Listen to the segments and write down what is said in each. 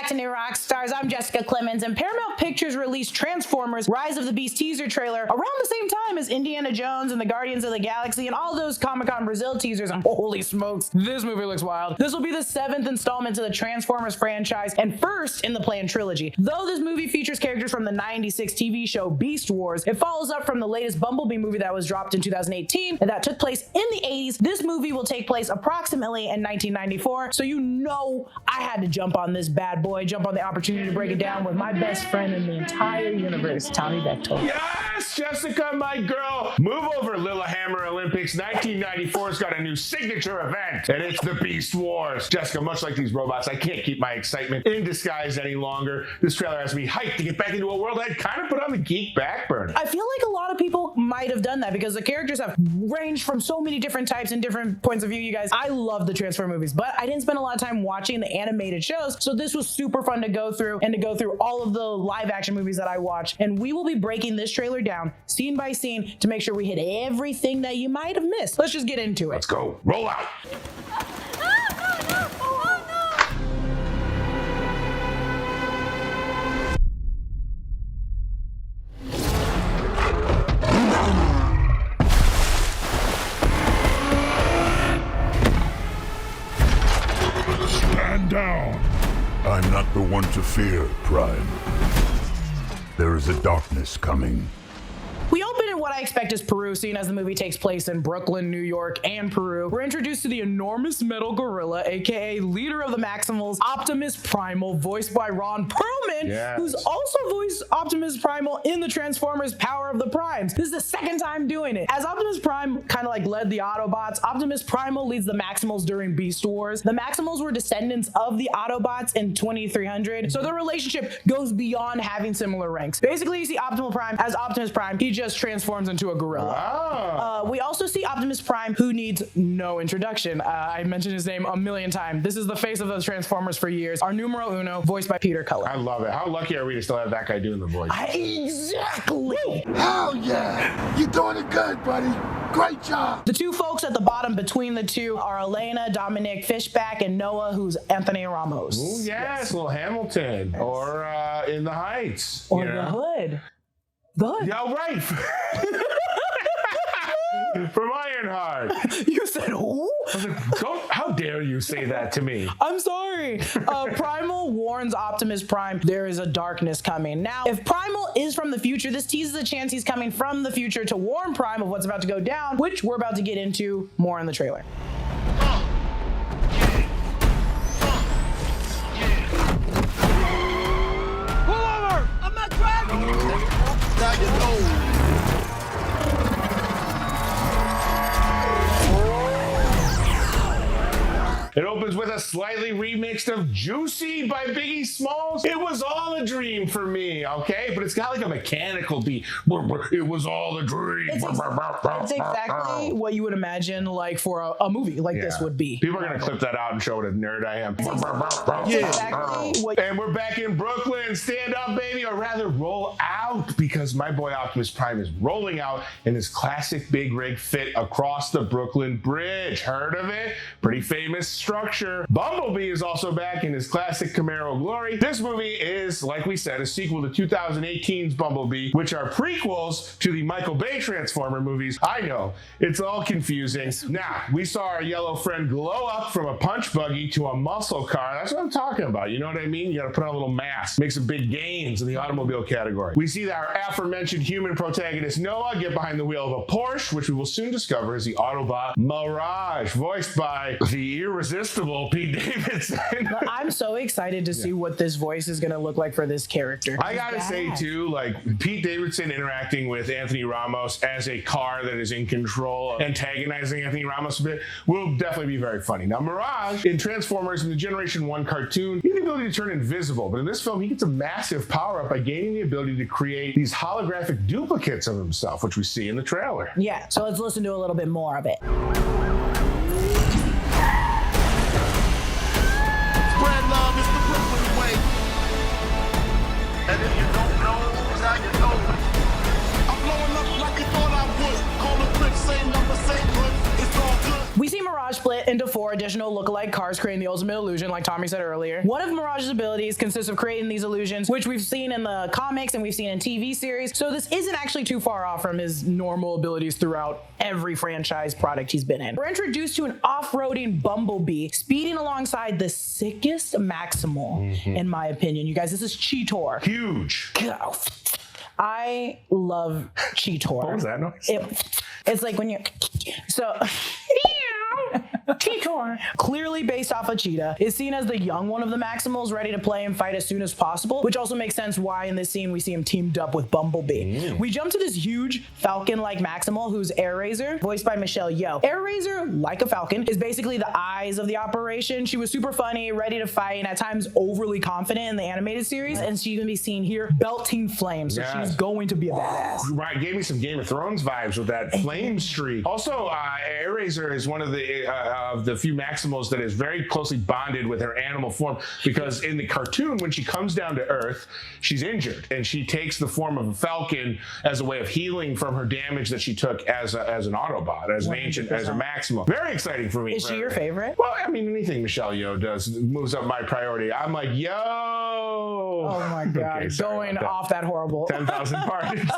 back to New Rockstars. I'm Jessica Clemons, and Paramount Pictures released Transformers Rise of the Beast teaser trailer around the same time as Indiana Jones and the Guardians of the Galaxy and all those Comic-Con Brazil teasers, and holy smokes, this movie looks wild. This will be the 7th installment to the Transformers franchise and first in the planned trilogy. Though this movie features characters from the 96 TV show Beast Wars, it follows up from the latest Bumblebee movie that was dropped in 2018 and that took place in the 80s. This movie will take place approximately in 1994, so you know I had to jump on this bad boy, jump on the opportunity to break it down with my best friend in the entire universe, Tommy Bechtold. Yes, Jessica, my girl. Move over, Lillehammer Olympics. 1994's got a new signature event, and it's the Beast Wars. Jessica, much like these robots, I can't keep my excitement in disguise any longer. This trailer has me hyped to get back into a world I'd kind of put on the geek back burner. I feel like a lot of people might have done that because the characters have ranged from so many different types and different points of view, you guys. I love the Transformers movies, but I didn't spend a lot of time watching the animated shows, so this was super fun to go through and to go through all of the live action movies that I watched. And we will be breaking this trailer down scene by scene to make sure we hit everything that you might have missed. Let's just get into it. Let's go. Roll out. Stand down. I'm not the one to fear, Prime. There is a darkness coming. We open in what I expect is Peru, seeing as the movie takes place in Brooklyn, New York, and Peru. We're introduced to the enormous metal gorilla, aka leader of the Maximals, Optimus Primal, voiced by Ron Perlman, who's also voiced Optimus Primal in the Transformers Power of the Primes. This is the second time doing it. As Optimus Prime kind of like led the Autobots, Optimus Primal leads the Maximals during Beast Wars. The Maximals were descendants of the Autobots in 2300, so their relationship goes beyond having similar ranks. Basically, you see Optimus Prime as Optimus Prime. He just transforms into a gorilla. Wow. We also see Optimus Prime, who needs no introduction. I mentioned his name a million times. This is the face of the Transformers for years. Our numero uno, voiced by Peter Cullen. I love it. How lucky are we to still have that guy doing the voice? Exactly. Hell yeah! You're doing it good, buddy. Great job. The two folks at the bottom between the two are Elena, Dominic Fishback, and Noah, who's Anthony Ramos. Ooh, yes, little Hamilton. Yes. Or In the Heights. Or the Hood. The Hood. Yeah, right. From Ironheart. You said who? I was like, how dare you say that to me? I'm sorry. Primal warns Optimus Prime there is a darkness coming. Now, if Primal is from the future, this teases a chance he's coming from the future to warn Prime of what's about to go down, which we're about to get into more in the trailer. Pull over! I'm not driving! Now you know. It opens with a slightly remixed of Juicy by Biggie Smalls. It was all a dream for me, okay? But it's got like a mechanical beat. It was all a dream. It's exactly what you would imagine like for a movie like this would be. People are going to clip that out and show what a nerd I am. Exactly what. And we're back in Brooklyn. Stand up, baby, or rather roll out, because my boy Optimus Prime is rolling out in his classic big rig fit across the Brooklyn Bridge. Heard of it? Pretty famous structure. Bumblebee is also back in his classic Camaro glory. This movie is, like we said, a sequel to 2018's Bumblebee, which are prequels to the Michael Bay Transformer movies. I know, it's all confusing. Now, we saw our yellow friend glow up from a punch buggy to a muscle car. That's what I'm talking about. You know what I mean? You gotta put on a little mask, make some big gains in the automobile category. We see that our aforementioned human protagonist Noah get behind the wheel of a Porsche, which we will soon discover is the Autobot Mirage, voiced by the irresistible Pete Davidson. I'm so excited to see what this voice is going to look like for this character. I gotta say too, like Pete Davidson interacting with Anthony Ramos as a car that is in control, antagonizing Anthony Ramos a bit, will definitely be very funny. Now, Mirage in Transformers in the Generation 1 cartoon, he had the ability to turn invisible, but in this film, he gets a massive power up by gaining the ability to create these holographic duplicates of himself, which we see in the trailer. Yeah, so let's listen to a little bit more of it. Spread love is the Brooklyn way. And if you don't know, now you know. I'm blowing up like you thought I would. Call the quick, same number, same hood. It's all good. We see Mirage split split into 4 additional lookalike cars, creating the ultimate illusion, like Tommy said earlier. One of Mirage's abilities consists of creating these illusions, which we've seen in the comics and we've seen in TV series. So this isn't actually too far off from his normal abilities throughout every franchise product he's been in. We're introduced to an off-roading Bumblebee speeding alongside the sickest Maximal, in my opinion. You guys, this is Cheetor. Huge. I love Cheetor. What was that noise? It's like when you... So... Cheetor, clearly based off of Cheetah, is seen as the young one of the Maximals, ready to play and fight as soon as possible, which also makes sense why in this scene we see him teamed up with Bumblebee. We jump to this huge Falcon-like Maximal who's Air Razor, voiced by Michelle Yeoh. Air Razor, like a Falcon, is basically the eyes of the operation. She was super funny, ready to fight, and at times overly confident in the animated series, and she's gonna be seen here belting flames, so she's going to be a badass. Right, gave me some Game of Thrones vibes with that flame streak. Also, Air Razor is one of the few Maximals that is very closely bonded with her animal form, because in the cartoon, when she comes down to Earth, she's injured, and she takes the form of a falcon as a way of healing from her damage that she took as an Autobot, as an ancient, as a Maximal. Very exciting for me. Is she your favorite? Well, I mean, anything Michelle Yeoh does moves up my priority. I'm like, yo! Oh my God, Okay, going off that horrible. 10,000 parties.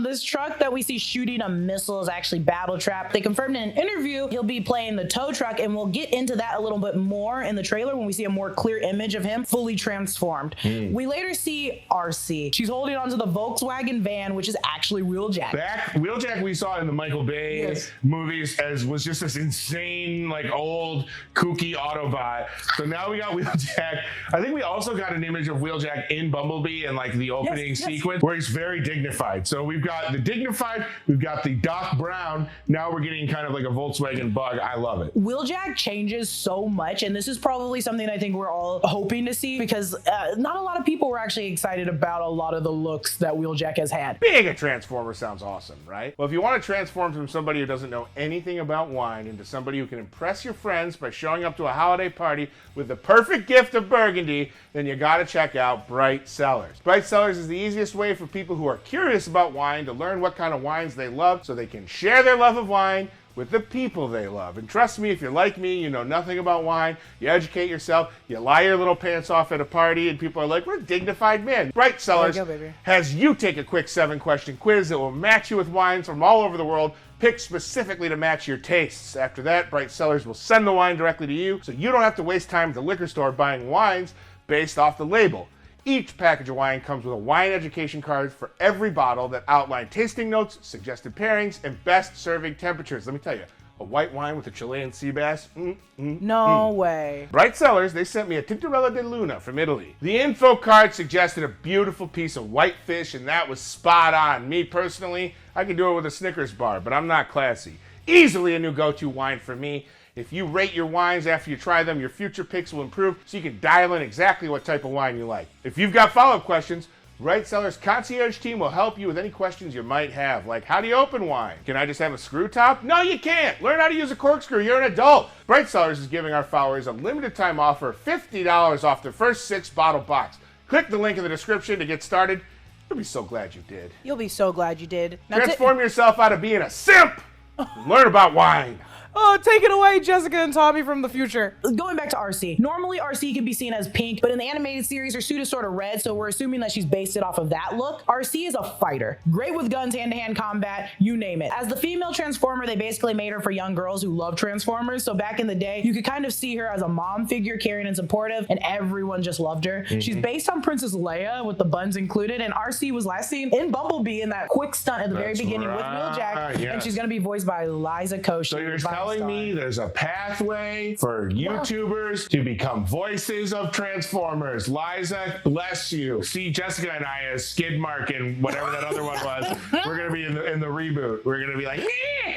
This truck that we see shooting a missile is actually Battle Trap. They confirmed in an interview he'll be playing the tow truck, and we'll get into that a little bit more in the trailer when we see a more clear image of him fully transformed. We later see RC. She's holding onto the Volkswagen van, which is actually Wheeljack. Wheeljack we saw in the Michael Bay movies was just this insane, like old, kooky Autobot. So now we got Wheeljack. I think we also got an image of Wheeljack in Bumblebee and like the opening sequence where he's very dignified. So we've got the dignified, we've got the Doc Brown. Now we're getting kind of like a Volkswagen Bug. I love it. Wheeljack changes so much, and this is probably something I think we're all hoping to see, because not a lot of people were actually excited about a lot of the looks that Wheeljack has had. Being a Transformer sounds awesome, right? Well, if you want to transform from somebody who doesn't know anything about wine into somebody who can impress your friends by showing up to a holiday party with the perfect gift of Burgundy, then you gotta check out Bright Cellars. Bright Cellars is the easiest way for people who are curious about wine to learn what kind of wines they love so they can share their love of wine with the people they love. And trust me, if you're like me, you know nothing about wine, you educate yourself, you lie your little pants off at a party, and people are like, what a dignified man. Bright Cellars has you take a quick 7-question quiz that will match you with wines from all over the world, picked specifically to match your tastes. After that, Bright Cellars will send the wine directly to you, so you don't have to waste time at the liquor store buying wines based off the label. Each package of wine comes with a wine education card for every bottle that outline tasting notes, suggested pairings, and best serving temperatures. Let me tell you, a white wine with a Chilean sea bass? No way. Bright Cellars, they sent me a Tintorella de Luna from Italy. The info card suggested a beautiful piece of white fish, and that was spot on. Me personally, I could do it with a Snickers bar, but I'm not classy. Easily a new go-to wine for me. If you rate your wines after you try them, your future picks will improve so you can dial in exactly what type of wine you like. If you've got follow-up questions, Bright Cellars' concierge team will help you with any questions you might have, like how do you open wine? Can I just have a screw top? No, you can't. Learn how to use a corkscrew. You're an adult. Bright Cellars is giving our followers a limited time offer of $50 off their first 6-bottle box. Click the link in the description to get started. You'll be so glad you did. You'll be so glad you did. Now transform yourself out of being a simp and learn about wine. Oh, take it away, Jessica and Tommy from the future. Going back to RC. Normally, RC can be seen as pink, but in the animated series, her suit is sort of red, so we're assuming that she's based it off of that look. RC is a fighter. Great with guns, hand-to-hand combat, you name it. As the female Transformer, they basically made her for young girls who love Transformers, so back in the day, you could kind of see her as a mom figure, caring and supportive, and everyone just loved her. She's based on Princess Leia, with the buns included, and RC was last seen in Bumblebee in that quick stunt at the very beginning with Wheeljack, and she's going to be voiced by Liza Koshy. So you're telling me there's a pathway for YouTubers to become voices of Transformers. Liza, bless you. See Jessica and I as Skidmark and whatever that other one was. We're gonna be in the reboot. We're gonna be like, here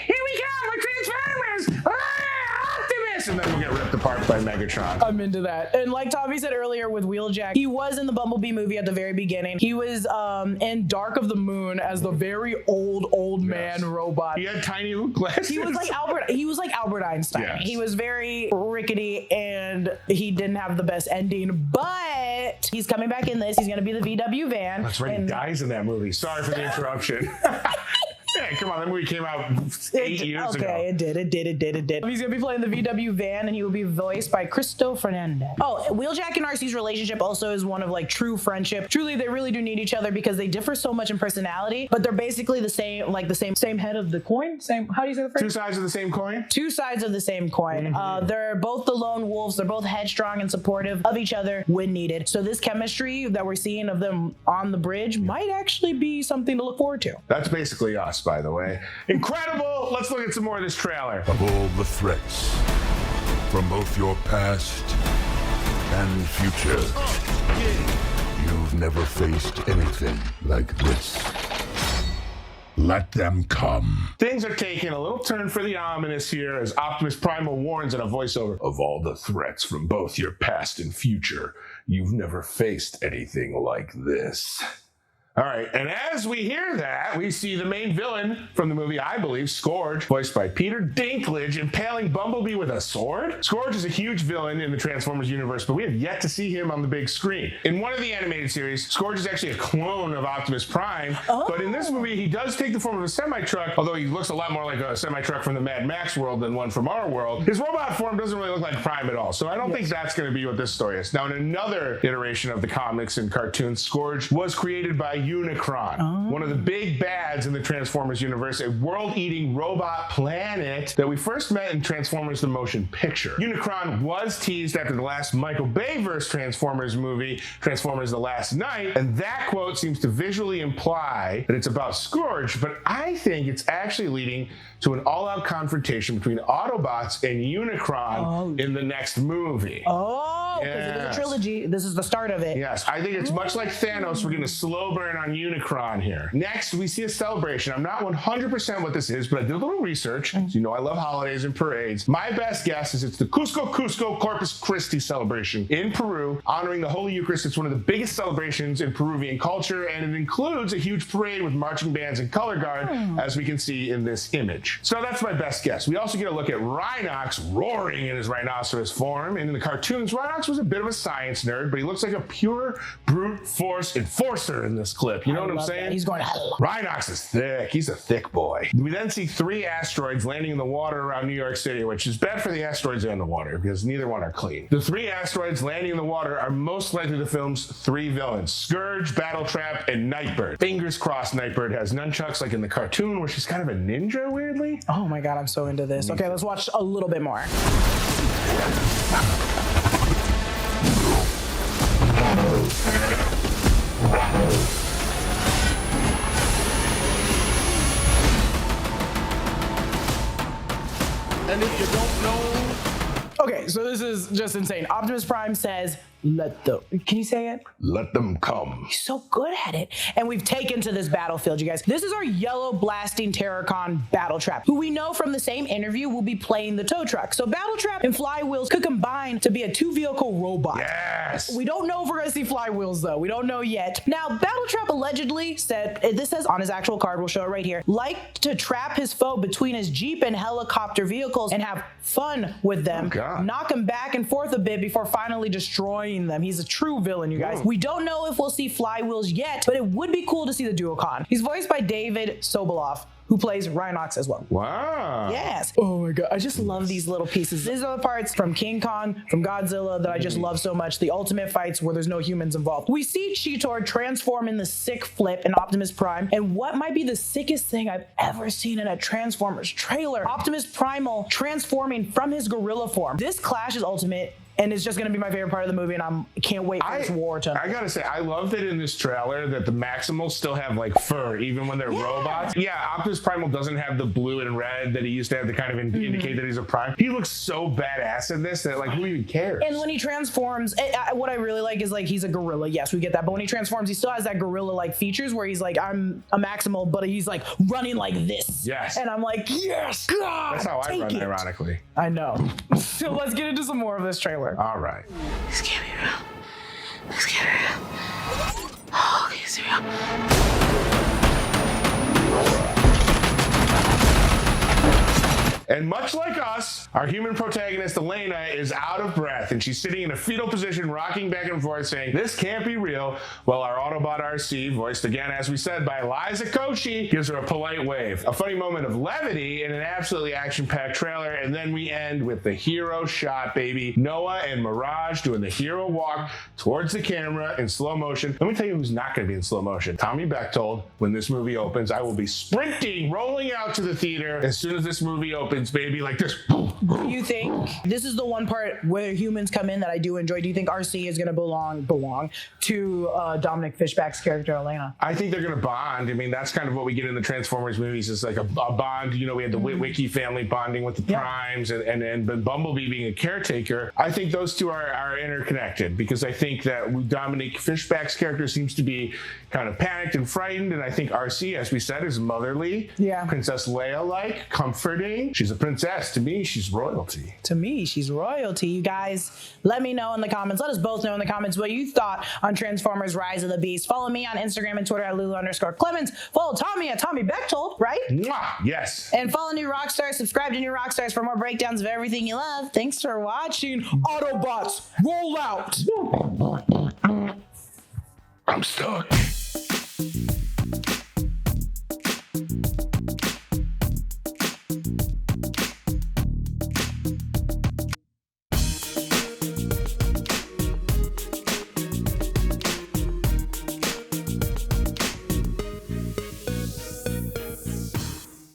we come, we're Transformers. Optimus, and then we'll get ripped apart by Megatron. I'm into that. And like Tommy said earlier with Wheeljack, he was in the Bumblebee movie at the very beginning. He was in Dark of the Moon as the very old man robot. He had tiny little glasses. He was like Albert Einstein. Yes. He was very rickety and he didn't have the best ending, but he's coming back in this. He's going to be the VW van. That's right. He dies in that movie. Sorry for the interruption. Yeah, come on, that movie came out 8 years ago. Okay, it did. He's gonna be playing the VW van, and he will be voiced by Cristo Fernandez. Oh, Wheeljack and RC's relationship also is one of like true friendship. Truly, they really do need each other because they differ so much in personality, but they're basically the same, like the same head of the coin. Same. How do you say the phrase? Two sides of the same coin. Two sides of the same coin. They're both the lone wolves. They're both headstrong and supportive of each other when needed. So this chemistry that we're seeing of them on the bridge might actually be something to look forward to. That's basically us, by the way. Incredible. Let's look at some more of this trailer. Of all the threats, from both your past and future, you've never faced anything like this. Let them come. Things are taking a little turn for the ominous here as Optimus Primal warns in a voiceover. Of all the threats from both your past and future, you've never faced anything like this. All right, and as we hear that, we see the main villain from the movie, I believe, Scourge, voiced by Peter Dinklage, impaling Bumblebee with a sword. Scourge is a huge villain in the Transformers universe, but we have yet to see him on the big screen. In one of the animated series, Scourge is actually a clone of Optimus Prime, but in this movie, he does take the form of a semi-truck, although he looks a lot more like a semi-truck from the Mad Max world than one from our world. His robot form doesn't really look like Prime at all, so I don't think that's going to be what this story is. Now, in another iteration of the comics and cartoons, Scourge was created by Unicron, one of the big bads in the Transformers universe, a world-eating robot planet that we first met in Transformers the Motion Picture. Unicron was teased after the last Michael Bay-verse Transformers movie, Transformers The Last Night, and that quote seems to visually imply that it's about Scourge, but I think it's actually leading to an all-out confrontation between Autobots and Unicron in the next movie. Because it is a trilogy. This is the start of it. Yes, I think it's much like Thanos. We're getting a slow burn on Unicron here. Next, we see a celebration. I'm not 100% what this is, but I did a little research. So you know I love holidays and parades. My best guess is it's the Cusco Corpus Christi celebration in Peru, honoring the Holy Eucharist. It's one of the biggest celebrations in Peruvian culture, and it includes a huge parade with marching bands and color guard, as we can see in this image. So that's my best guess. We also get a look at Rhinox roaring in his rhinoceros form. And in the cartoons, Rhinox was a bit of a science nerd, but he looks like a pure brute force enforcer in this clip. You know what I'm saying? That. He's going to Rhinox is thick. He's a thick boy. We then see 3 asteroids landing in the water around New York City, which is bad for the asteroids and the water because neither one are clean. The 3 asteroids landing in the water are most likely the film's 3 villains: Scourge, Battletrap, and Nightbird. Fingers crossed Nightbird has nunchucks like in the cartoon where she's kind of a ninja, weirdly. Oh my god, I'm so into this. Okay, let's watch a little bit more. And if you don't know, Okay, so this is just insane. Optimus Prime says, can you say it? Let them come. He's so good at it. And we've taken to this battlefield, you guys. This is our yellow blasting Terrorcon Battletrap, who we know from the same interview will be playing the tow truck. So Battletrap and Flywheels could combine to be a 2-vehicle robot. Yes. We don't know if we're gonna see Flywheels though. We don't know yet. Now, Battletrap allegedly said, this says on his actual card, we'll show it right here, like to trap his foe between his Jeep and helicopter vehicles and have fun with them. Knock him back and forth a bit before finally destroying them. He's a true villain, you guys. We don't know if we'll see Flywheels yet, but it would be cool to see the Duocon. He's voiced by David Sobolev, who plays Rhinox as well. Wow. Yes. Oh my god, I just love these little pieces. These are the parts from King Kong, from Godzilla that I just love so much. The ultimate fights where there's no humans involved. We see Cheetor transform in the sick flip in Optimus Prime, and what might be the sickest thing I've ever seen in a Transformers trailer. Optimus Primal transforming from his gorilla form. This Clash is ultimate, and it's just going to be my favorite part of the movie, and I can't wait for this war to... I gotta say, I love that in this trailer that the Maximals still have like fur, even when they're robots. Yeah, Optimus Primal doesn't have the blue and red that he used to have to kind of indicate that he's a Prime. He looks so badass in this that like who even cares? And when he transforms, what I really like is like he's a gorilla. Yes, we get that. But when he transforms, he still has that gorilla-like features where he's like, I'm a Maximal, but he's like running like this. Yes. And I'm like, yes, God, that's how I run, ironically. I know. So let's get into some more of this trailer. All right. This can't be real. This can't be real. Oh, okay, it's real. And much like us, Our human protagonist, Elena, is out of breath and she's sitting in a fetal position, rocking back and forth, saying, "This can't be real." Well, our Autobot RC, voiced again, as we said, by Liza Koshy, gives her a polite wave. A funny moment of levity in an absolutely action-packed trailer, and then we end with the hero shot, baby. Noah and Mirage doing the hero walk towards the camera in slow motion. Let me tell you who's not going to be in slow motion. Tommy Bechtold. When this movie opens, I will be sprinting, rolling out to the theater as soon as this movie opens, baby, like this. Do you think this is the one part where humans come in that I do enjoy? Do you think RC is going to belong to Dominic Fishback's character, Elena? I think they're going to bond. I mean, that's kind of what we get in the Transformers movies, is like a bond. You know, we had the Witwicky family bonding with the Primes and Bumblebee being a caretaker. I think those two are interconnected, because I think that Dominic Fishback's character seems to be kind of panicked and frightened, and I think RC, as we said, is motherly, Princess Leia-like, comforting. She's a princess. To me, she's royalty. To me, she's royalty. You guys, let me know in the comments. Let us both know in the comments what you thought on Transformers Rise of the Beast. Follow me on Instagram and Twitter at Lulu_Clemons. Follow Tommy at Tommy Bechtold, right? Mwah! Yes. And follow New Rockstars. Subscribe to New Rockstars for more breakdowns of everything you love. Thanks for watching. Autobots, roll out. I'm stuck.